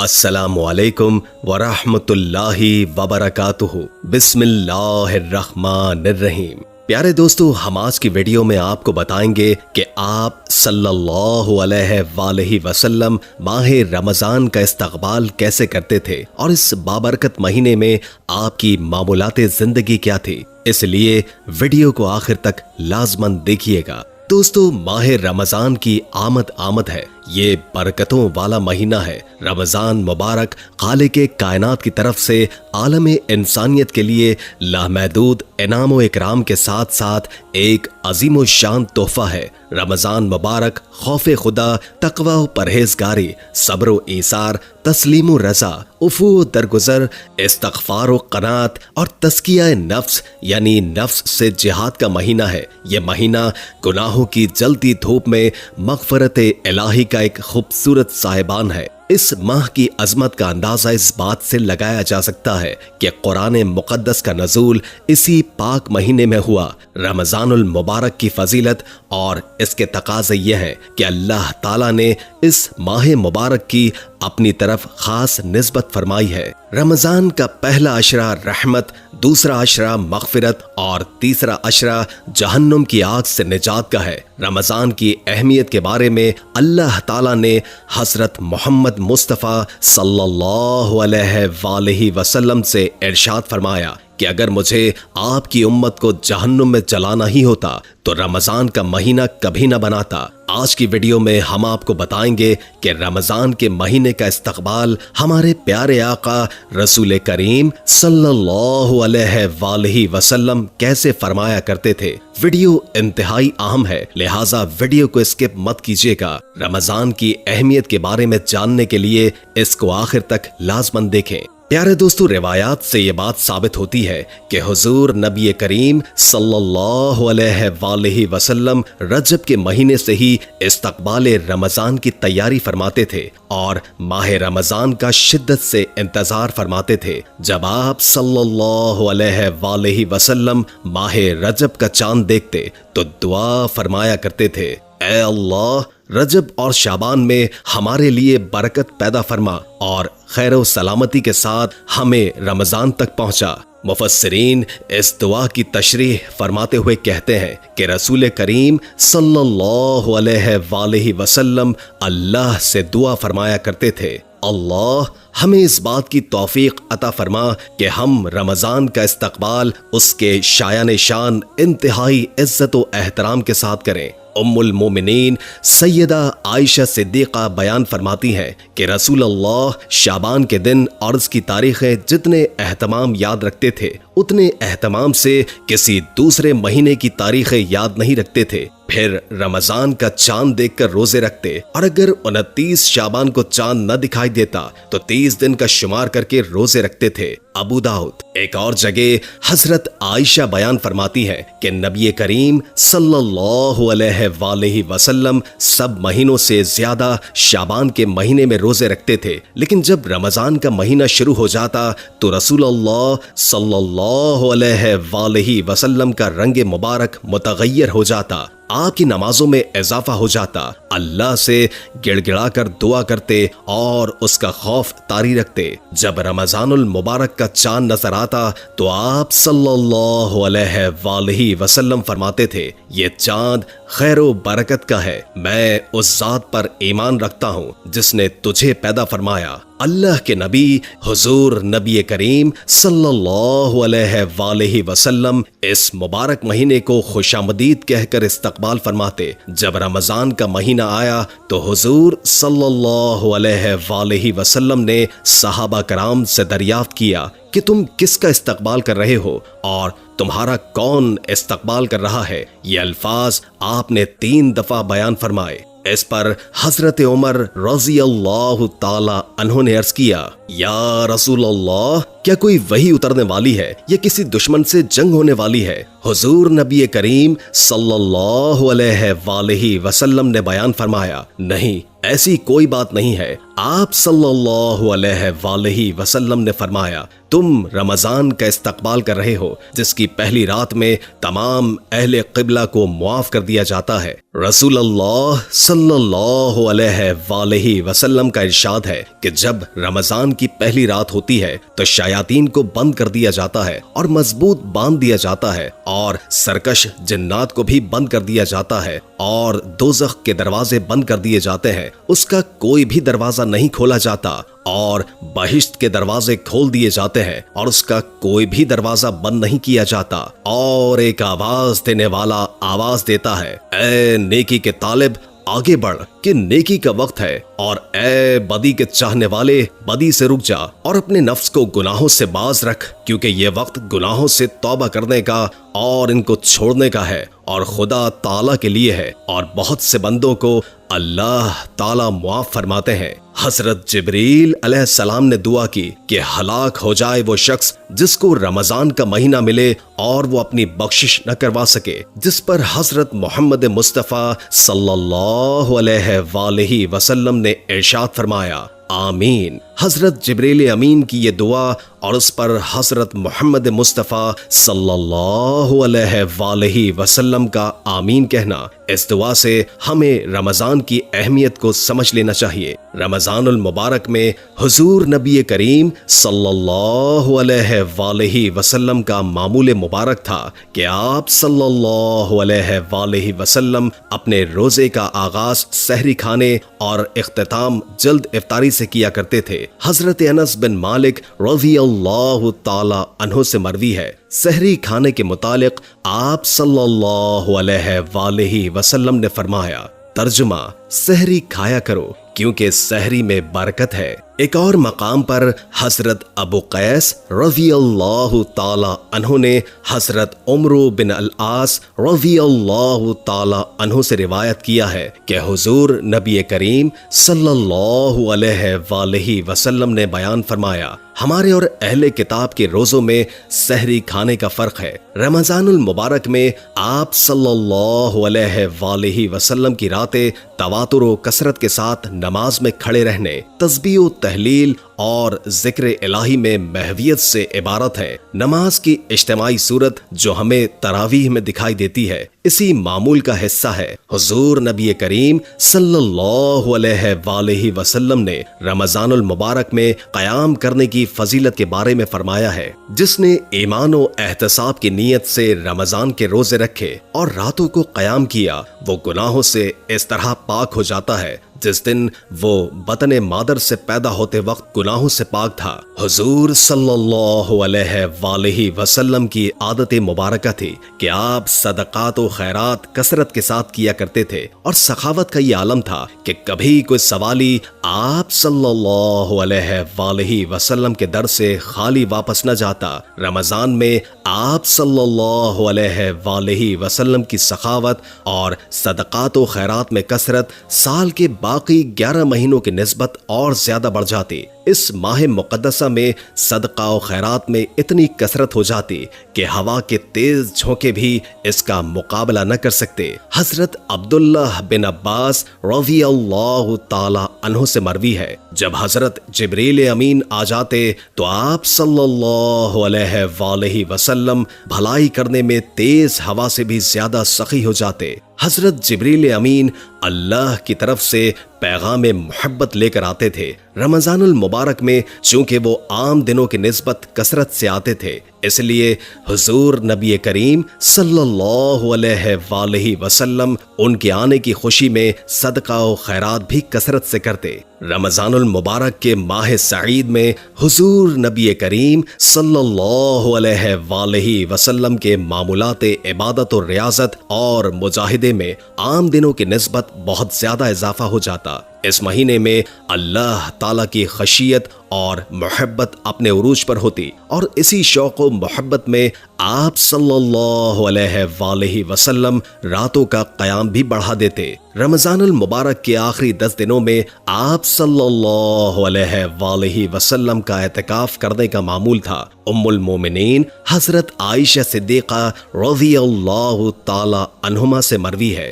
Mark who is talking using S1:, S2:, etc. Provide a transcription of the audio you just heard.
S1: السلام علیکم ورحمۃ اللہ وبرکاتہ۔ بسم اللہ الرحمن الرحیم۔ پیارے دوستو، ہم آج کی ویڈیو میں آپ کو بتائیں گے کہ آپ صلی اللہ علیہ وآلہ وسلم ماہ رمضان کا استقبال کیسے کرتے تھے اور اس بابرکت مہینے میں آپ کی معمولات زندگی کیا تھی۔ اس لیے ویڈیو کو آخر تک لازماً دیکھیے گا۔ دوستو، ماہ رمضان کی آمد ہے۔ یہ برکتوں والا مہینہ ہے۔ رمضان مبارک خالق کائنات کی طرف سے عالم انسانیت کے لیے لامحدود انعام و اکرام کے ساتھ ساتھ ایک عظیم و شان تحفہ ہے۔ رمضان مبارک خوف خدا، تقوی و پرہیزگاری، صبر و ایثار، تسلیم و رضا، عفو و درگزر، استغفار و قناعت اور تزکیہ نفس یعنی نفس سے جہاد کا مہینہ ہے۔ یہ مہینہ گناہوں کی جلتی دھوپ میں مغفرت الہی کا ایک خوبصورت صاحبان ہے۔ اس ماہ کی عظمت کا اندازہ اس بات سے لگایا جا سکتا ہے کہ قرآن مقدس کا نزول اسی پاک مہینے میں ہوا۔ رمضان المبارک کی فضیلت اور اس کے تقاضے یہ ہیں کہ اللہ تعالیٰ نے اس ماہ مبارک کی اپنی طرف خاص نسبت فرمائی ہے۔ رمضان کا پہلا عشرہ رحمت، دوسرا عشرہ مغفرت اور تیسرا عشرہ جہنم کی آگ سے نجات کا ہے۔ رمضان کی اہمیت کے بارے میں اللہ تعالیٰ نے حضرت محمد مصطفیٰ صلی اللہ علیہ وآلہ وسلم سے ارشاد فرمایا کہ اگر مجھے آپ کی امت کو جہنم میں جلانا ہی ہوتا تو رمضان کا مہینہ کبھی نہ بناتا۔ آج کی ویڈیو میں ہم آپ کو بتائیں گے کہ رمضان کے مہینے کا استقبال ہمارے پیارے آقا رسول کریم صلی اللہ علیہ وآلہ وسلم کیسے فرمایا کرتے تھے۔ ویڈیو انتہائی اہم ہے، لہٰذا ویڈیو کو اسکپ مت کیجیے گا۔ رمضان کی اہمیت کے بارے میں جاننے کے لیے اس کو آخر تک لازماً دیکھیں۔ پیارے دوستو، روایات سے یہ بات ثابت ہوتی ہے کہ حضور نبی کریم صلی اللہ علیہ وآلہ وسلم رجب کے مہینے سے ہی استقبال رمضان کی تیاری فرماتے تھے اور ماہ رمضان کا شدت سے انتظار فرماتے تھے۔ جب آپ صلی اللہ علیہ وآلہ وسلم ماہ رجب کا چاند دیکھتے تو دعا فرمایا کرتے تھے، اے اللہ، رجب اور شعبان میں ہمارے لیے برکت پیدا فرما اور خیر و سلامتی کے ساتھ ہمیں رمضان تک پہنچا۔ مفسرین اس دعا کی تشریح فرماتے ہوئے کہتے ہیں کہ رسول کریم صلی اللہ علیہ وآلہ وسلم اللہ سے دعا فرمایا کرتے تھے، اللہ ہمیں اس بات کی توفیق عطا فرما کہ ہم رمضان کا استقبال اس کے شایان شان انتہائی عزت و احترام کے ساتھ کریں۔ ام المومنین سیدہ عائشہ صدیقہ بیان فرماتی ہیں کہ رسول اللہ شعبان کے دن اور اس کی تاریخیں جتنے اہتمام یاد رکھتے تھے اتنے اہتمام سے کسی دوسرے مہینے کی تاریخیں یاد نہیں رکھتے تھے۔ پھر رمضان کا چاند دیکھ کر روزے رکھتے اور اگر 29 شعبان کو چاند نہ دکھائی دیتا تو 30 دن کا شمار کر کے روزے رکھتے تھے۔ ابو داؤد۔ ایک اور جگہ حضرت عائشہ بیان فرماتی ہے کہ نبی کریم صلی اللہ علیہ وآلہ وسلم سب مہینوں سے زیادہ شعبان کے مہینے میں روزے رکھتے تھے، لیکن جب رمضان کا مہینہ شروع ہو جاتا تو رسول اللہ صلی اللہ علیہ وآلہ وسلم کا رنگ مبارک متغیر ہو جاتا، آپ کی نمازوں میں اضافہ ہو جاتا، اللہ سے گڑ گڑا کر دعا کرتے اور اس کا خوف طاری رکھتے۔ جب رمضان المبارک کا چاند نظر آتا تو آپ صلی اللہ علیہ وآلہ وسلم فرماتے تھے، یہ چاند خیر و برکت کا ہے، میں اس ذات پر ایمان رکھتا ہوں جس نے تجھے پیدا فرمایا۔ اللہ کے نبی حضور نبی کریم صلی اللہ علیہ وآلہ وسلم اس مبارک مہینے کو خوش آمدید کہہ کر استقبال فرماتے۔ جب رمضان کا مہینہ آیا تو حضور صلی اللہ علیہ وآلہ وسلم نے صحابہ کرام سے دریافت کیا کہ تم کس کا استقبال کر رہے ہو اور تمہارا کون استقبال کر رہا ہے؟ یہ الفاظ آپ نے 3 دفعہ بیان فرمائے۔ اس پر حضرت عمر رضی اللہ تعالی عنہ نے عرض کیا، یا رسول اللہ، کیا کوئی وحی اترنے والی ہے یا کسی دشمن سے جنگ ہونے والی ہے؟ حضور نبی کریم صلی اللہ علیہ وآلہ وسلم نے بیان فرمایا، نہیں، ایسی کوئی بات نہیں ہے، آپ صلی اللہ علیہ وآلہ وسلم نے فرمایا، تم رمضان کا استقبال کر رہے ہو جس کی پہلی رات میں تمام اہل قبلہ کو معاف کر دیا جاتا ہے۔ رسول اللہ صلی اللہ علیہ وآلہ وسلم کا ارشاد ہے کہ جب رمضان کی پہلی رات ہوتی ہے تو شیاطین کو بند کر دیا جاتا ہے اور مضبوط باندھ دیا جاتا ہے، اور سرکش جنات کو بھی بند کر دیا جاتا ہے، اور دوزخ کے دروازے بند کر دیے جاتے ہیں، اس کا کوئی بھی دروازہ نہیں کھولا جاتا، اور بہشت کے دروازے کھول دیے جاتے ہیں اور اس کا کوئی بھی دروازہ بند نہیں کیا جاتا۔ اور ایک آواز دینے والا آواز دیتا ہے، اے نیکی کے طالب آگے بڑھ کہ نیکی کا وقت ہے، اور اے بدی کے چاہنے والے بدی سے رک جا اور اپنے نفس کو گناہوں سے باز رکھ، کیونکہ یہ وقت گناہوں سے توبہ کرنے کا اور ان کو چھوڑنے کا ہے اور خدا تعالیٰ کے لیے ہے، اور بہت سے بندوں کو اللہ تعالیٰ معاف فرماتے ہیں۔ حضرت جبریل علیہ السلام نے دعا کی کہ ہلاک ہو جائے وہ شخص جس کو رمضان کا مہینہ ملے اور وہ اپنی بخشش نہ کروا سکے، جس پر حضرت محمد مصطفیٰ صلی اللہ علیہ وآلہ وسلم نے ارشاد فرمایا، آمین۔ حضرت جبریل امین کی یہ دعا اور اس پر حضرت محمد مصطفیٰ صلی اللہ علیہ وآلہ وسلم کا آمین کہنا، اس دعا سے ہمیں رمضان کی اہمیت کو سمجھ لینا چاہیے۔ رمضان المبارک میں حضور نبی کریم صلی اللہ علیہ وآلہ وسلم کا معمول مبارک تھا کہ آپ صلی اللہ علیہ وآلہ وسلم اپنے روزے کا آغاز سحری کھانے اور اختتام جلد افطاری سے کیا کرتے تھے۔ حضرت انس بن مالک رضی اللہ تعالی عنہ سے مروی ہے، سحری کھانے کے متعلق آپ صلی اللہ علیہ وآلہ وسلم نے فرمایا، ترجمہ، سحری کھایا کرو کیونکہ سحری میں برکت ہے۔ ایک اور مقام پر حضرت ابو قیس رضی اللہ تعالی عنہ نے حضرت عمر بن العاص رضی اللہ تعالی عنہ سے روایت کیا ہے کہ حضور نبی کریم صلی اللہ علیہ وآلہ وسلم نے بیان فرمایا، ہمارے اور اہل کتاب کے روزوں میں سحری کھانے کا فرق ہے۔ رمضان المبارک میں آپ صلی اللہ علیہ وآلہ وسلم کی راتیں تواتر و کثرت کے ساتھ نماز میں کھڑے رہنے، تسبیح و تحلیل اور ذکر الہی میں محویت سے عبارت ہے۔ نماز کی اجتماعی صورت جو ہمیں تراویح میں دکھائی دیتی ہے اسی معمول کا حصہ ہے۔ حضور نبی کریم صلی اللہ علیہ وآلہ وسلم نے رمضان المبارک میں قیام کرنے کی فضیلت کے بارے میں فرمایا ہے، جس نے ایمان و احتساب کی نیت سے رمضان کے روزے رکھے اور راتوں کو قیام کیا، وہ گناہوں سے اس طرح پاک ہو جاتا ہے جس دن وہ بطن مادر سے پیدا ہوتے وقت گناہوں سے پاک تھا۔ حضور صلی اللہ علیہ وآلہ وسلم کی عادت مبارکہ تھی کہ آپ صدقات و خیرات کثرت کے ساتھ کیا کرتے تھے، اور سخاوت کا یہ عالم تھا کہ کبھی کوئی سوالی آپ صلی اللہ علیہ وآلہ وسلم کے در سے خالی واپس نہ جاتا۔ رمضان میں آپ صلی اللہ علیہ وآلہ وسلم کی سخاوت اور صدقات و خیرات میں کثرت سال کے باقی 11 مہینوں کی نسبت اور زیادہ بڑھ جاتی۔ اس ماہ مقدسہ میں صدقہ و خیرات میں اتنی کثرت ہو جاتی کہ ہوا کے تیز جھونکے بھی اس کا مقابلہ نہ کر سکتے۔ حضرت عبداللہ بن عباس رضی اللہ تعالی عنہ سے مروی ہے، جب حضرت جبریل امین آ جاتے تو آپ صلی اللہ علیہ وآلہ وسلم بھلائی کرنے میں تیز ہوا سے بھی زیادہ سخی ہو جاتے۔ حضرت جبریل امین اللہ کی طرف سے پیغام محبت لے کر آتے تھے۔ رمضان المبارک میں چونکہ وہ عام دنوں کی نسبت کثرت سے آتے تھے، اس لیے حضور نبی کریم صلی اللہ علیہ وآلہ وسلم ان کے آنے کی خوشی میں صدقہ و خیرات بھی کثرت سے کرتے۔ رمضان المبارک کے ماہ سعید میں حضور نبی کریم صلی اللہ علیہ وآلہ وسلم کے معمولات عبادت و ریاضت اور مجاہدے میں عام دنوں کی نسبت بہت زیادہ اضافہ ہو جاتا۔ اس مہینے میں اللہ تعالیٰ کی خشیت اور محبت اپنے عروج پر ہوتی، اور اسی شوق و محبت میں آپ صلی اللہ علیہ وآلہ وسلم راتوں کا قیام بھی بڑھا دیتے۔ رمضان المبارک کے آخری 10 دنوں میں آپ صلی اللہ علیہ وآلہ وسلم کا اعتکاف کرنے کا معمول تھا۔ ام المومنین حضرت عائشہ صدیقہ رضی اللہ تعالی عنہما سے مروی ہے،